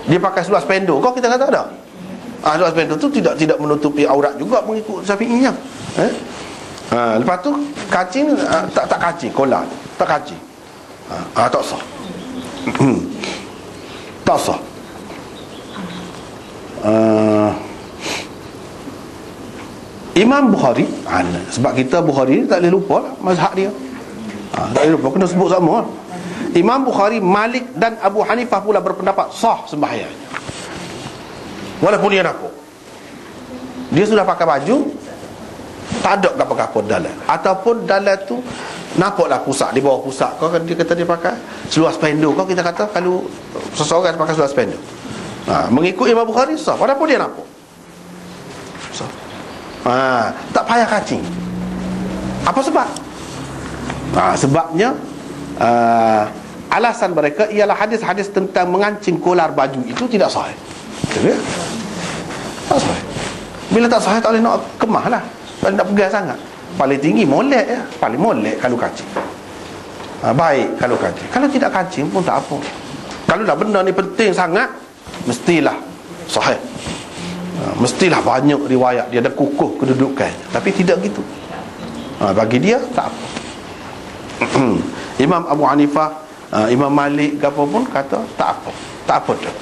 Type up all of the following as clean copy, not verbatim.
Dia pakai seluar spendo, kau kita kata ada. Seluar spendo tu tidak menutupi aurat juga mengikut Syafi'inya. Lepas tu kacing, tak kacing, kolar tak kacing. Tak sah. Tak sah. Imam Bukhari, sebab kita Bukhari ni tak boleh lupa lah mazhab dia. Tak boleh lupa, kena sebut sama. Imam Bukhari, Malik dan Abu Hanifah pula berpendapat sah sembahyangnya, walaupun dia nampak. Dia sudah pakai baju, tak ada apa-apa dalam, ataupun dalam tu nampaklah pusat, di bawah pusat kau kan, dia kata dia pakai seluar spendo kau, kita kata kalau seseorang pakai seluar spendo, mengikut Imam Bukhari sah, walaupun dia nampak. Tak payah kacing. Apa sebab? Sebabnya alasan mereka ialah hadis-hadis tentang mengancing kolar baju itu tidak sahih. Tak sahih. Bila tak sahih, tak boleh nak kemah lah, tak nak pegang sangat. Paling tinggi molek ya, paling molek kalau kacing. Baik kalau kacing. Kalau tidak kacing pun tak apa. Kalau dah benda ni penting sangat, mestilah sahih. Mestilah banyak riwayat dia ada kukuh kedudukan. Tapi tidak gitu. Bagi dia tak apa. Imam Abu Hanifah, Imam Malik apa pun kata tak apa. Tak apa dah.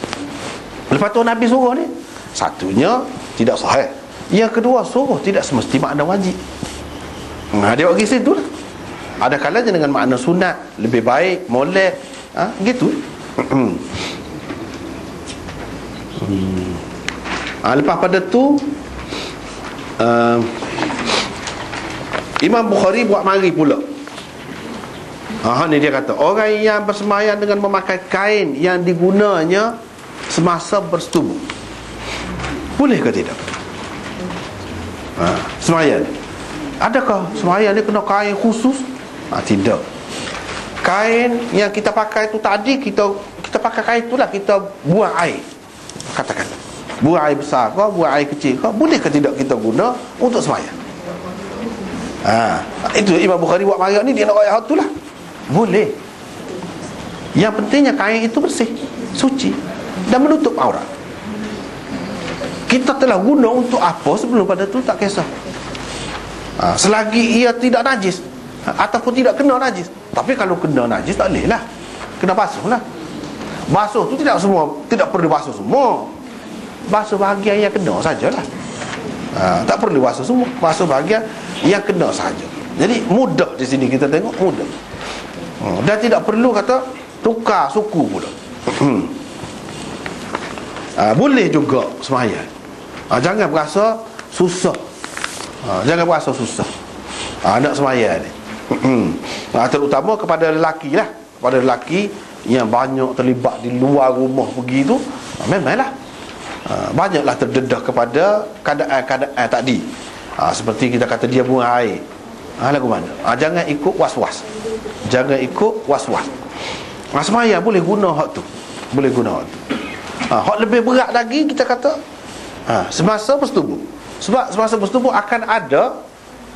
Lepas tu Nabi suruh ni, satunya tidak sahih, yang kedua suruh tidak semesti makna wajib. Dia bagi situ lah. Ada kalanya dengan makna sunat, lebih baik, molek, gitu. Lepas pada tu Imam Bukhari buat mari pula. Ni dia kata, orang yang bersembahyang dengan memakai kain yang digunanya semasa bersetubuh, boleh ke tidak? Sembahyang, adakah sembahyang ni kena kain khusus? Tidak. Kain yang kita pakai tu tadi, kita pakai kain tu lah, kita buang air, katakan buang air besar ke, buang air kecil ke, boleh ke tidak kita guna untuk sembahyang? Itu Imam Bukhari buat marah ni, dia nak ayat tu lah. Boleh. Yang pentingnya kain itu bersih, suci dan menutup aurat. Kita telah guna untuk apa sebelum pada tu tak kisah. Selagi ia tidak najis ataupun tidak kena najis. Tapi kalau kena najis tak boleh lah, kena basuh lah. Basuh tu tidak perlu basuh semua. Basuh bahagian yang kena sajalah. Tak perlu basuh semua, basuh bahagian yang kena saja. Jadi mudah di sini kita tengok, mudah. Dan tidak perlu kata tukar suku pula. Boleh juga sembahyang. Jangan berasa susah. Jangan berasa susah nak sembahyang ni. Terutama kepada lelaki lah. Kepada lelaki yang banyak terlibat di luar rumah pergi tu, memanglah banyaklah terdedah kepada keadaan tadi. Seperti kita kata dia buang air, lagu mana? Jangan ikut was-was. Jangan ikut was-was. Sembahyang boleh guna hak tu. Boleh guna hak tu. Hak lebih berat lagi kita kata semasa bersetubuh. Sebab semasa bersetubuh akan ada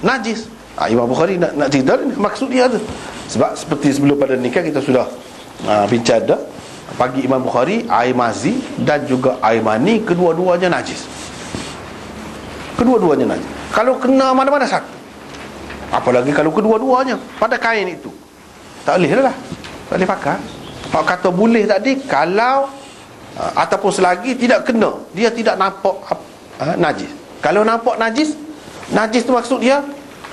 najis. Imam Bukhari nak cerita ni, maksud dia tu. Sebab seperti sebelum pada nikah kita sudah bincang dah. Bagi Imam Bukhari, air mazi dan juga air mani kedua-duanya najis. Kedua-duanya najis. Kalau kena mana-mana satu, apalagi kalau kedua-duanya pada kain itu, tak boleh lah, tak boleh pakai. Pak kata boleh tadi kalau ataupun selagi tidak kena, dia tidak nampak najis. Kalau nampak najis, najis tu maksud dia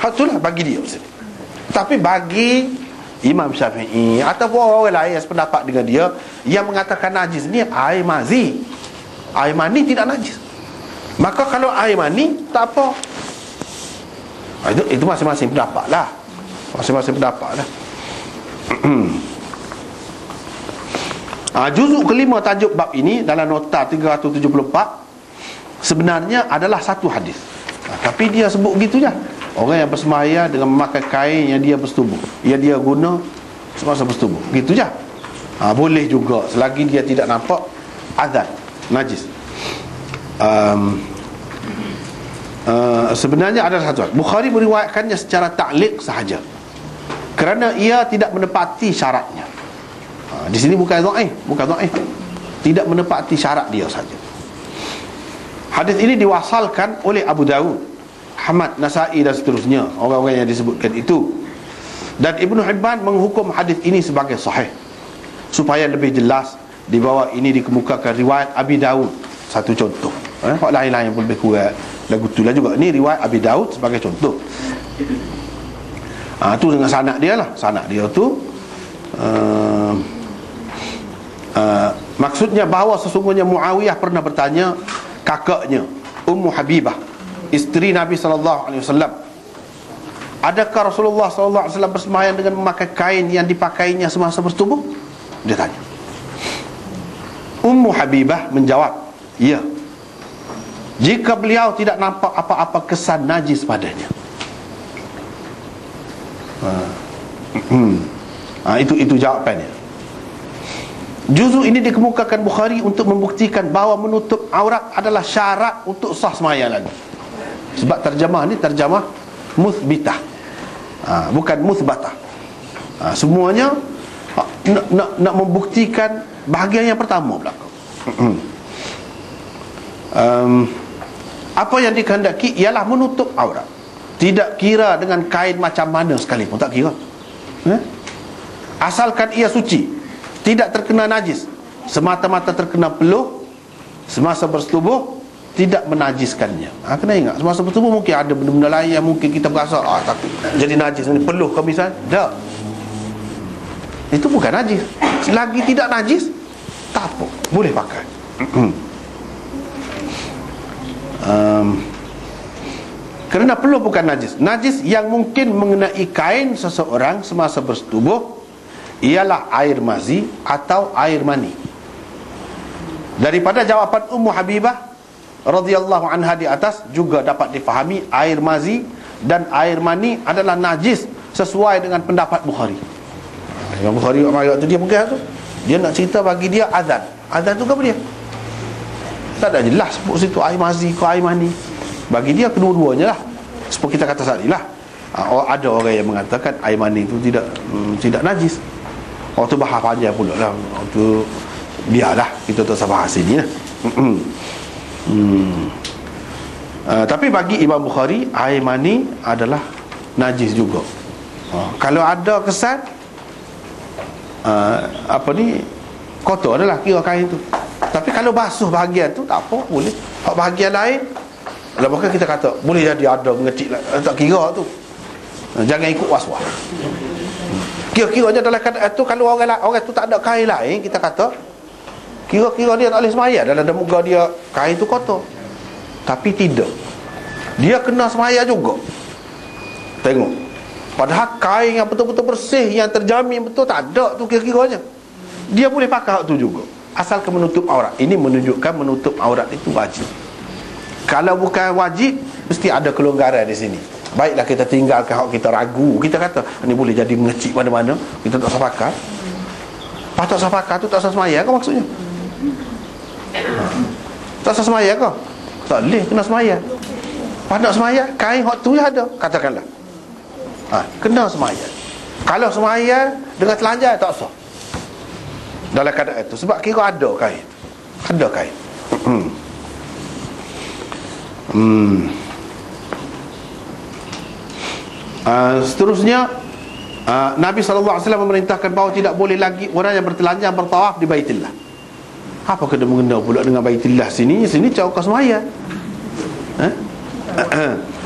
hak tu lah bagi dia. Tapi bagi Imam Syafi'i ataupun orang lain yang sependapat dengan dia, yang mengatakan najis ni air mazi, air mani tidak najis. Maka kalau air mani tak apa. Itu masing-masing pendapat lah. Masing-masing pendapat lah. Juzuk kelima tajuk bab ini dalam nota 374 sebenarnya adalah satu hadis. Tapi dia sebut gitu je. Orang yang bersembahyang dengan memakai kain yang dia bersetubuh, yang dia guna semasa bersetubuh, gitu je. Boleh juga selagi dia tidak nampak azan najis. Sebenarnya ada satu. Bukhari meriwayatkannya secara ta'liq sahaja kerana ia tidak menepati syaratnya. Di sini bukan dhaif, bukan dhaif. tidak menepati syarat dia saja. Hadis ini diwasalkan oleh Abu Dawud, Ahmad, Nasai dan seterusnya, orang-orang yang disebutkan itu. Dan Ibnu Hibban menghukum hadis ini sebagai sahih. Supaya lebih jelas, di bawah ini dikemukakan riwayat Abi Dawud, satu contoh. Hak lain-lain pun lebih kurang lagu tu lah juga. Ini riwayat Abi Dawud sebagai contoh. Tu dengan sanad dia lah. Sanad dia tu maksudnya bahawa sesungguhnya Muawiyah pernah bertanya kakaknya Ummu Habibah, isteri Nabi SAW, adakah Rasulullah SAW bersembahyang dengan memakai kain yang dipakainya semasa bersetubuh? Dia tanya. Ummu Habibah menjawab, ya, jika beliau tidak nampak apa-apa kesan najis padanya. Itu jawapannya. Juzuk ini dikemukakan Bukhari untuk membuktikan bahawa menutup aurat adalah syarat untuk sah sembahyang lagi. Sebab terjemah ni terjemah muthbitah, bukan muthbatah. Semuanya nak membuktikan bahagian yang pertama belakang. Apa yang dikehendaki ialah menutup aurat, tidak kira dengan kain macam mana sekalipun, tak kira. Asalkan ia suci, tidak terkena najis, semata-mata terkena peluh semasa bersetubuh, tidak menajiskannya. Kena ingat, semasa bersetubuh mungkin ada benda-benda lain yang mungkin kita berasa takut jadi najis, peluh ke misalnya. Tak, itu bukan najis. Selagi tidak najis, tak apa, boleh pakai. Kerana peluh bukan najis. Najis yang mungkin mengenai kain seseorang semasa bersetubuh ialah air mazi atau air mani. Daripada jawapan Ummu Habibah radhiyallahu anha di atas juga dapat difahami air mazi dan air mani adalah najis sesuai dengan pendapat Bukhari. Imam Bukhari waktu dia pegang tu, dia nak cerita bagi dia azan. Azan tu apa dia? Tak ada jelas sebut situ air mazi ke air mani. Bagi dia kedua-duanya lah. Seperti kita kata tadi lah. Ada orang yang mengatakan air mani itu tidak najis. Waktu bahas panjang pula lah. Waktu biarlah kita tak usah bahas sini lah. Tapi bagi Imam Bukhari, air mani adalah najis juga. Kalau ada kesan kotor adalah kira kain tu. Tapi kalau basuh bahagian tu tak apa, boleh. Hak bahagian lain, kalau bahkan kita kata boleh jadi ada mengetik lah, tak kira tu. Jangan ikut was-was. Kira-kiranya dalam keadaan tu, kalau orang tu tak ada kain lain, kita kata kira-kira dia tak boleh sembahyang dalam muka dia kain tu kotor. Tapi tidak, dia kena sembahyang juga. Tengok, padahal kain yang betul-betul bersih, yang terjamin betul, tak ada tu kira-kiranya, dia boleh pakai hak tu juga, asalkan menutup aurat. Ini menunjukkan menutup aurat itu wajib. Kalau bukan wajib, mesti ada kelonggaran di sini. Baiklah kita tinggalkan hak kita ragu, kita kata ini boleh jadi mengecik mana-mana, kita tak usah pakai. Tak usah pakai tu tak usah sembahyang ke maksudnya? Tak usah sembahyang ke? Tak boleh, kena sembahyang. Pada sembahyang, kain hak tu ada, katakanlah. Kena sembahyang. Kalau sembahyang dengan telanjang tak usah. Dalam keadaan itu, sebab kira ada kain. Ada kain. Seterusnya, Nabi SAW memerintahkan bahawa tidak boleh lagi orang yang bertelanjang bertawaf di Baitillah. Apa kena mengena pula dengan Baitillah sini? Sini cakap sembahyang.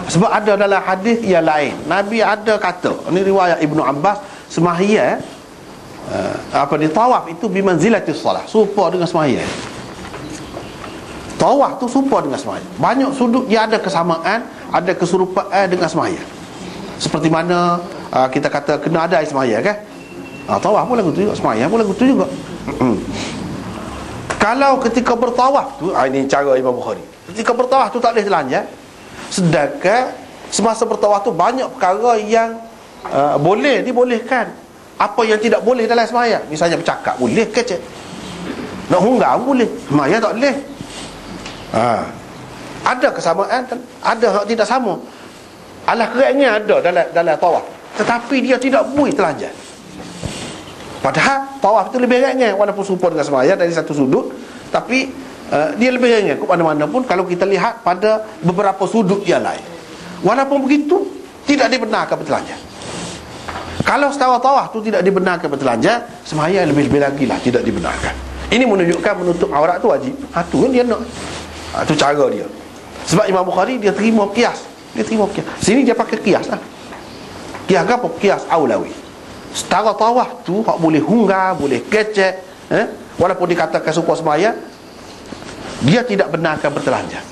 Sebab ada dalam hadis yang lain, Nabi ada kata, ini riwayat Ibnu Abbas, sembahyang tawaf itu bimanzilatis salah, serupa dengan sembahyang. Tawaf tu serupa dengan sembahyang. Banyak sudut dia ada kesamaan, ada keserupaan dengan sembahyang. Seperti mana kita kata kena ada air sembahyang kan? Tawaf pun lagu tu juga, sembahyang pun lagu tu juga. Kalau ketika bertawaf tu, ini cara Imam Bukhari, ketika bertawaf tu tak boleh telanjang. Sedangkan semasa bertawaf tu banyak perkara yang boleh dibolehkan. Apa yang tidak boleh dalam sembahyang, misalnya bercakap boleh ke cik? Nak hunggah boleh, sembahyang tak boleh. Ada kesamaan, ada hak tidak sama. Alah keratnya ada dalam tawaf, tetapi dia tidak boleh telanjang. Padahal tawaf itu lebih ringan, walaupun serupa dengan sembahyang dari satu sudut, Tapi dia lebih ringan ke mana-mana pun kalau kita lihat pada beberapa sudut yang lain. Walaupun begitu, tidak dibenarkan bertelanjang. Kalau setawah-tawah tu tidak dibenarkan bertelanjang, sembahyang lebih-lebih lagi lah tidak dibenarkan. Ini menunjukkan menutup aurat tu wajib. Tu kan dia nak. Tu cara dia. Sebab Imam Bukhari dia terima qiyas. Sini dia pakai qiyas lah. Qiyas apa? Qiyas aulawi. Setara tawah tu hak boleh hunggar, boleh kecek, walaupun dikatakan supaya sembahyang, dia tidak benarkan bertelanjang.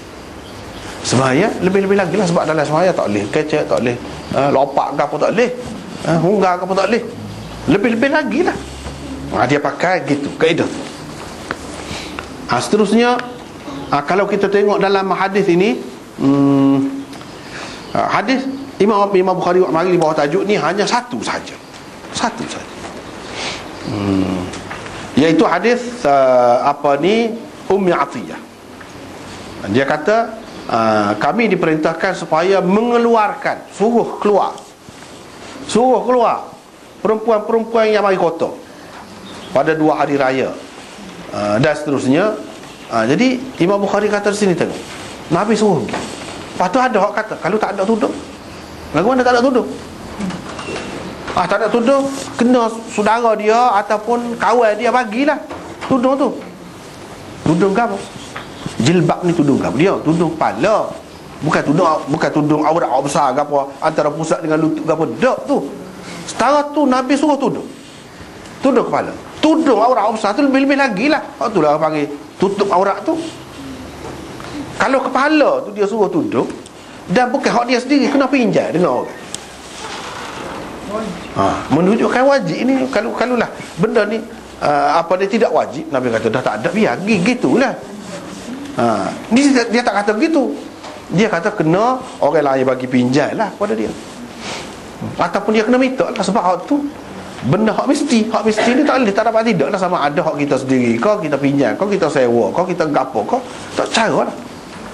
Sembahyang lebih-lebih lagi lah. Sebab dalam sembahyang tak boleh kecek, tak boleh lopak ke apa, tak boleh hunggar ke apa, tak boleh. Lebih-lebih lagi lah. Dia pakai gitu kaedah. Seterusnya, kalau kita tengok dalam hadis ini, hadis Imam Bukhari mari di bawah tajuk ni hanya satu saja, iaitu hadis Ummi Atiyah. Dia kata, kami diperintahkan supaya mengeluarkan, suruh keluar perempuan-perempuan yang mari kotor pada 2 hari raya, dan seterusnya. Jadi Imam Bukhari kata di sini, tengok, Nabi suruh pergi. Lepas tu ada orang kata, kalau tak ada tudung, lagu mana tak ada tudung? Tak ada tudung, kena saudara dia ataupun kawan dia bagilah tudung tu. Tudung ke apa? Jilbab ni tudung ke apa? Dia tudung kepala. Bukan tudung aurat besar ke apa, antara pusat dengan lutut ke apa. Tak tu. Setara tu Nabi suruh tudung kepala. Tudung aurat besar tu lebih-lebih lagi lah. Itulah orang panggil tutup aurat tu. Kalau kepala tu dia suruh tudung, dan bukan hak dia sendiri, kena pinjam dengan orang. Menunjukkan wajib ini. Kalau lah benda ni dia tidak wajib, Nabi kata dah tak ada, biar gitulah. Dia tak kata begitu. Dia kata kena orang lain bagi pinjam lah pada dia, ataupun dia kena minta lah. Sebab hak tu benda hak mesti ni tak boleh, tak dapat tidak lah. Sama ada hak kita sendiri, kau kita pinjam, kau kita sewa, kau kita gapo, kau tak cara lah,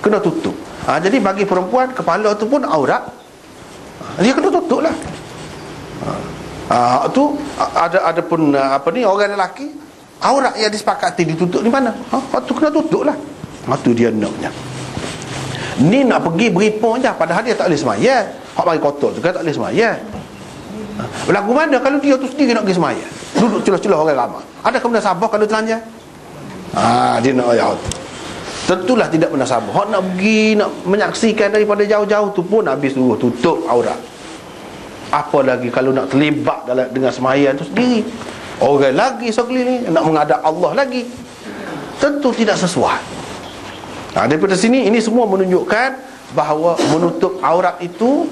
kena tutup. Jadi bagi perempuan, kepala tu pun aurat, dia kena tutup lah. Tu ada pun orang lelaki, aurat yang disepakati ditutup di mana? Tu kena tutup lah. Tu dia naknya. Ni nak pergi beripung je, padahal dia tak boleh semayang. Hak bagi kotor juga tak boleh semayang. Berlaku mana kalau dia tu sendiri nak pergi semayang, duduk celah-celah orang ramai? Ada kemudian sabar kalau telanjang? Dia nak ayat. Tentulah tidak pernah sabar. Hak nak pergi, nak menyaksikan daripada jauh-jauh tu pun Nabi suruh tutup aurat. Apa lagi kalau nak terlibat dengan semayang tu sendiri, orang lagi sekeliling nak menghadap Allah lagi, tentu tidak sesuai. Daripada sini, ini semua menunjukkan bahawa menutup aurat itu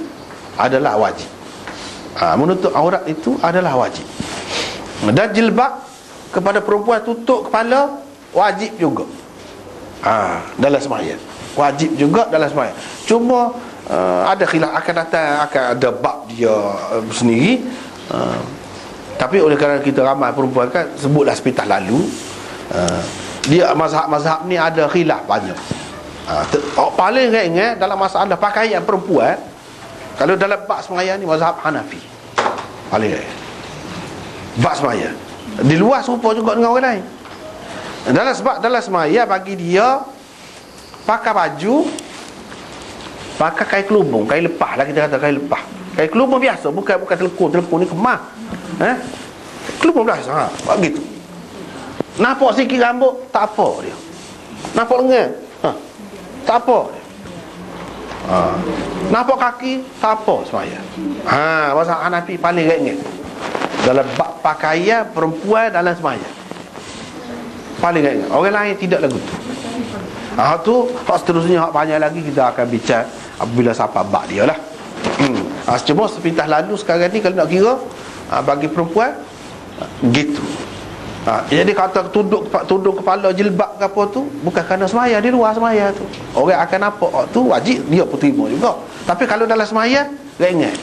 adalah wajib. Menutup aurat itu adalah wajib. Dan jilbab kepada perempuan, tutup kepala, wajib juga dalam semayang. Wajib juga dalam semayang. Cuma ada khilaf, akan datang, akan ada bab dia sendiri. Tapi oleh kerana kita ramai perempuan kan, sebutlah sepintas lalu, dia mazhab-mazhab ni ada khilaf banyak. Paling ringan dalam masalah pakaian perempuan, kalau dalam bab semayang ni, mazhab Hanafi paling ringan. Bab semayang di luar serupa juga dengan orang lain. Sebab dalam semayang bagi dia pakai baju, pakai kain kelubung, kain lepah lah, kita kata kain lepah, kain kelubung biasa, bukan telekung ni kemah, kelubung biasa, begitu. Nampak sikit rambut, tak apa dia. Nampak lengan, tak apa dia. Nampak kaki, tak apa semayang. Mazhab Hanafi paling ringan dalam bab pakaian perempuan dalam semayang, paling ringan. Orang lain tidak lagu tu. Tu hak seterusnya, hak banyak lagi kita akan bincang apabila sampai bab dia lah. Cuma sepintas lalu sekarang ni kalau nak kira, bagi perempuan gitu. Jadi kata tudung kepala, jilbab ke apa tu, bukan kerana semayang, di luar semayang tu orang akan nampak tu, wajib dia pun terima juga. Tapi kalau dalam semayang, ringan.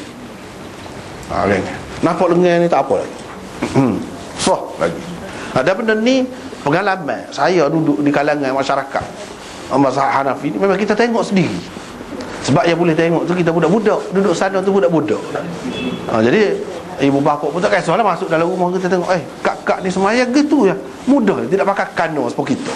Ringan. Nampak lengan ni tak apa lagi. Sah lagi. Dan benda ni pengalaman saya duduk di kalangan masyarakat mazhab Hanafi ni, memang kita tengok sendiri. Sebab yang boleh tengok tu kita budak-budak, duduk sana tu budak-budak. Jadi ibu bapa pun tak kisahlah, masuk dalam rumah kita tengok, kak-kak ni semayang gitu ya, mudah, tidak pakai kano seperti kita.